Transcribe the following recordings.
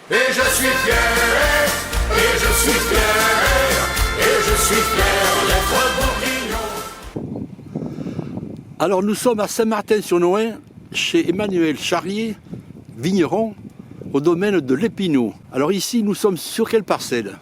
Et je suis fier, et je suis fier, et je suis fier d'être bourguignon. Alors nous sommes à Saint-Martin-sur-Nohain, chez Emmanuel Charrier, vigneron, au domaine de l'Épinot. Alors ici, nous sommes sur quelle parcelle?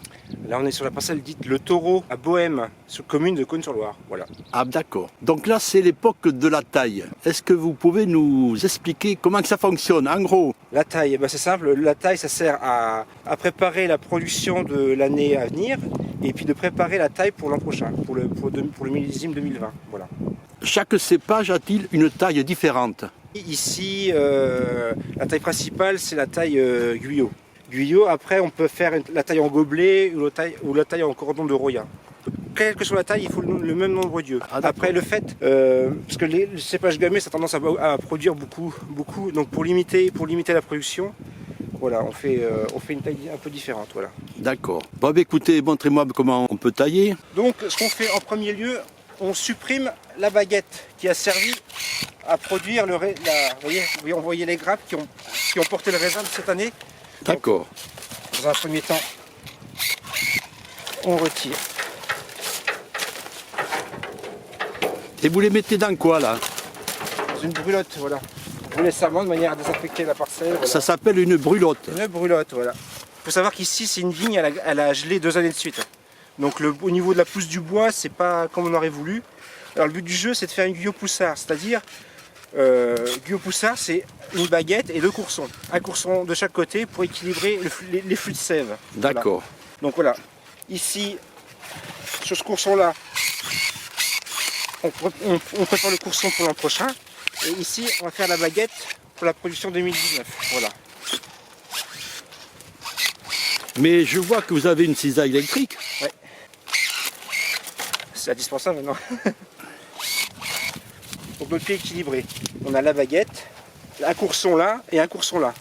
Là, on est sur la parcelle dite Le Taureau à Bohême, sur la commune de Cosne-sur-Loire. Voilà. Ah d'accord. Donc là, c'est l'époque de la taille. Est-ce que vous pouvez nous expliquer comment que ça fonctionne, en gros? La taille, c'est simple. La taille, ça sert à préparer la production de l'année à venir et puis de préparer la taille pour l'an prochain, pour le millésime 2020. Voilà. Chaque cépage a-t-il une taille différente? Ici, la taille principale, c'est la taille Guyot. Guyot, après, on peut faire la taille en gobelet ou la taille en cordon de Roya. Quelle que soit la taille, il faut le même nombre d'yeux. Après, le fait, parce que le cépage gamay, ça a tendance à produire beaucoup. Donc, pour limiter la production, voilà, on fait une taille un peu différente. Voilà. D'accord. Bon, écoutez, montrez-moi comment on peut tailler. Donc, ce qu'on fait en premier lieu, on supprime la baguette qui a servi à produire vous voyez, on voyait les grappes qui ont porté le raisin de cette année. D'accord. Dans un premier temps, on retire. Et vous les mettez dans quoi là? Dans une brûlotte, voilà. Brûler savant de manière à désinfecter la parcelle. Voilà. Ça s'appelle une brûlotte. Une brûlotte, voilà. Il faut savoir qu'ici, c'est une vigne, elle a gelé 2 années de suite. Donc au niveau de la pousse du bois, c'est pas comme on aurait voulu. Alors le but du jeu, c'est de faire une Guyot poussard, c'est-à-dire Guyot poussard, c'est une baguette et 2 coursons. Un courson de chaque côté pour équilibrer les flux de sève. D'accord. Voilà. Donc voilà, ici, sur ce courson-là, on prépare le courson pour l'an prochain. Et ici, on va faire la baguette pour la production 2019. Voilà. Mais je vois que vous avez une cisaille électrique. Ouais. C'est indispensable maintenant. Pour notre pied équilibré, on a la baguette, un courson là et un courson là.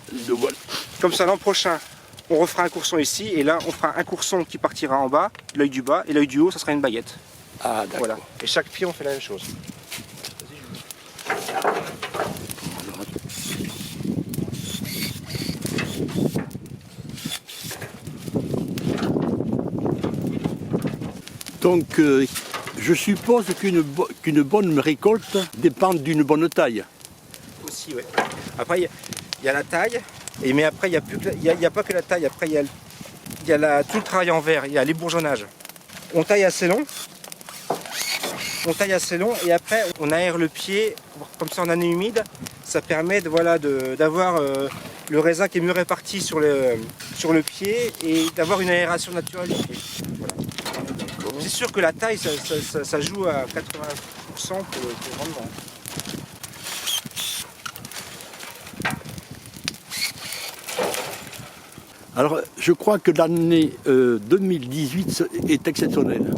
Comme ça, l'an prochain, on refera un courson ici et là, on fera un courson qui partira en bas, l'œil du bas, et l'œil du haut, ça sera une baguette. Ah, d'accord. Voilà. Et chaque pied, on fait la même chose. Donc, je suppose qu'une bonne récolte dépend d'une bonne taille. Aussi, ouais. Après, il y a la taille, mais après, il n'y a pas que la taille. Après, il y a tout le travail en verre, il y a l'ébourgeonnage. On taille assez long. Et après, on aère le pied, comme ça en année humide. Ça permet d'avoir le raisin qui est mieux réparti sur le pied et d'avoir une aération naturelle du pied. Voilà. C'est sûr que la taille, ça joue à 80% pour le rendement. Alors, je crois que l'année 2018 est exceptionnelle.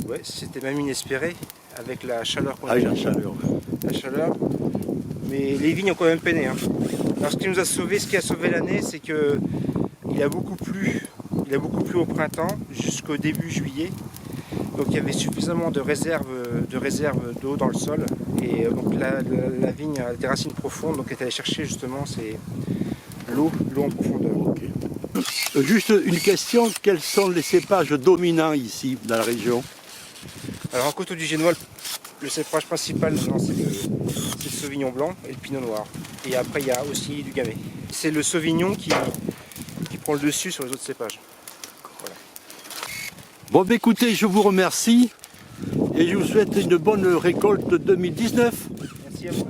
Ouais, c'était même inespéré avec la chaleur qu'on a. Avec la chaleur. La chaleur. Mais les vignes ont quand même peiné. Hein. Alors, ce qui a sauvé l'année, c'est que il a beaucoup plu au printemps jusqu'au début juillet. Donc il y avait suffisamment de réserves d'eau dans le sol. Et donc la vigne a des racines profondes, donc elle est allée chercher justement l'eau en profondeur. Okay. Juste une question, quels sont les cépages dominants ici dans la région? Alors en Coteaux du Génois, le cépage principal, c'est le Sauvignon blanc et le Pinot noir. Et après il y a aussi du Gamay. C'est le Sauvignon qui prend le dessus sur les autres cépages. Voilà. Bon, écoutez, je vous remercie et je vous souhaite une bonne récolte 2019. Merci à vous.